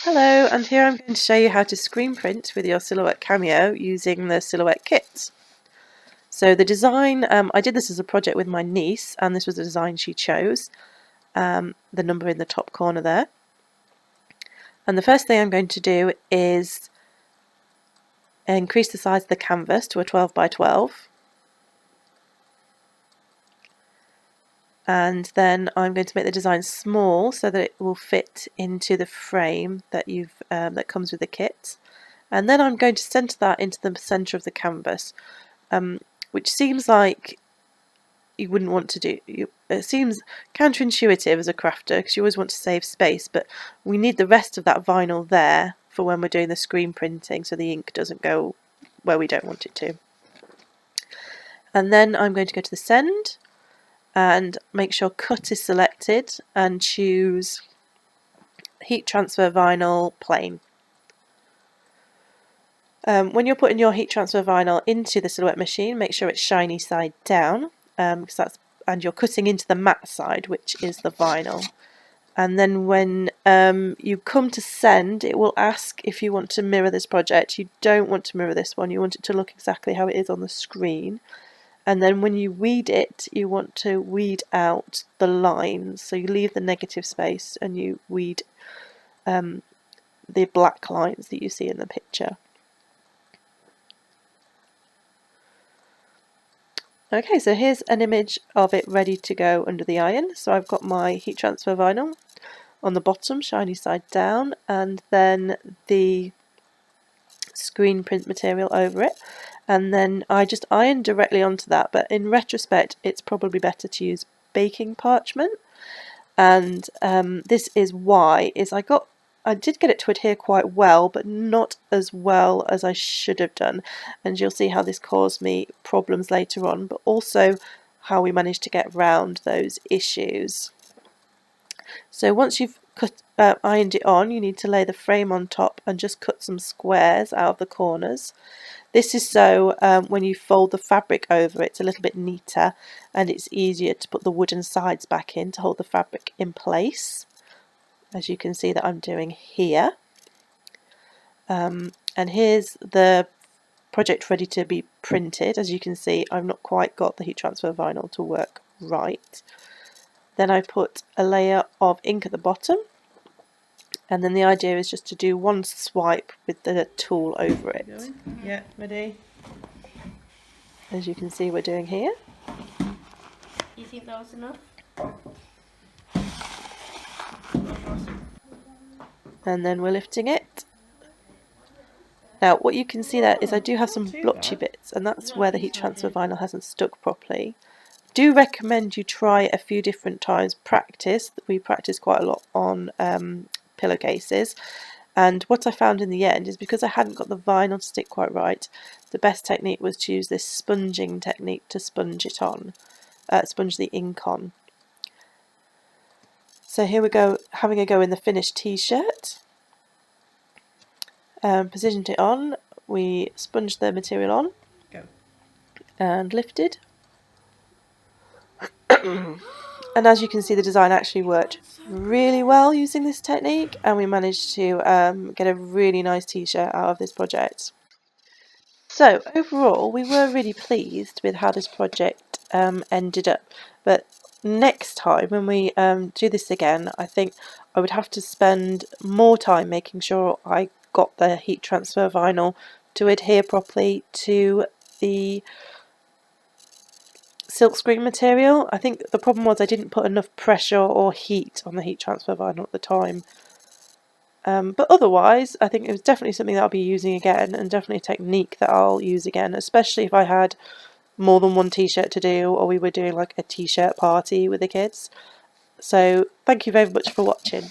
Hello, and here I'm going to show you how to screen print with your Silhouette Cameo using the Silhouette kit. So the design, I did this as a project with my niece, and this was the design she chose, the number in the top corner there. And the first thing I'm going to do is increase the size of the canvas to a 12 by 12. And then I'm going to make the design small so that it will fit into the frame that that comes with the kit. And then I'm going to centre that into the centre of the canvas, which seems like you wouldn't want to do. It seems counterintuitive as a crafter because you always want to save space, but we need the rest of that vinyl there for when we're doing the screen printing so the ink doesn't go where we don't want it to. And then I'm going to go to the send and make sure cut is selected and choose heat transfer vinyl plain. When you're putting your heat transfer vinyl into the Silhouette machine, make sure it's shiny side down, and you're cutting into the matte side, which is the vinyl. And then when you come to send, it will ask if you want to mirror this project. You don't want to mirror this one, you want it to look exactly how it is on the screen. And then when you weed it, you want to weed out the lines. So you leave the negative space and you weed the black lines that you see in the picture. Okay, so here's an image of it ready to go under the iron. So I've got my heat transfer vinyl on the bottom, shiny side down, and then the screen print material over it. And then I just ironed directly onto that, but in retrospect it's probably better to use baking parchment. And this is why, I did get it to adhere quite well, but not as well as I should have done. And you'll see how this caused me problems later on, but also how we managed to get round those issues. So once you've ironed it on, you need to lay the frame on top and just cut some squares out of the corners. This is so when you fold the fabric over, it's a little bit neater and it's easier to put the wooden sides back in to hold the fabric in place, as you can see that I'm doing here. And here's the project ready to be printed. As you can see, I've not quite got the heat transfer vinyl to work right. Then I put a layer of ink at the bottom, and then the idea is just to do one swipe with the tool over it. Yeah, ready? As you can see we're doing here. You think that was enough? And then we're lifting it. Now what you can see there is I do have some blotchy bits, and that's where the heat transfer vinyl hasn't stuck properly. Do recommend you try a few different times. We practice quite a lot on pillowcases, and what I found in the end is because I hadn't got the vinyl to stick quite right, the best technique was to use this sponging technique to sponge it on, sponge the ink on. So here we go, having a go in the finished t-shirt. Positioned it on, we sponged the material on, and lifted. And as you can see, the design actually worked really well using this technique, and we managed to get a really nice t-shirt out of this project. So overall we were really pleased with how this project ended up, but next time when we do this again, I think I would have to spend more time making sure I got the heat transfer vinyl to adhere properly to the silkscreen material. I think the problem was I didn't put enough pressure or heat on the heat transfer vinyl at the time. But otherwise, I think it was definitely something that I'll be using again, and definitely a technique that I'll use again, especially if I had more than one t-shirt to do, or we were doing like a t-shirt party with the kids. So thank you very much for watching.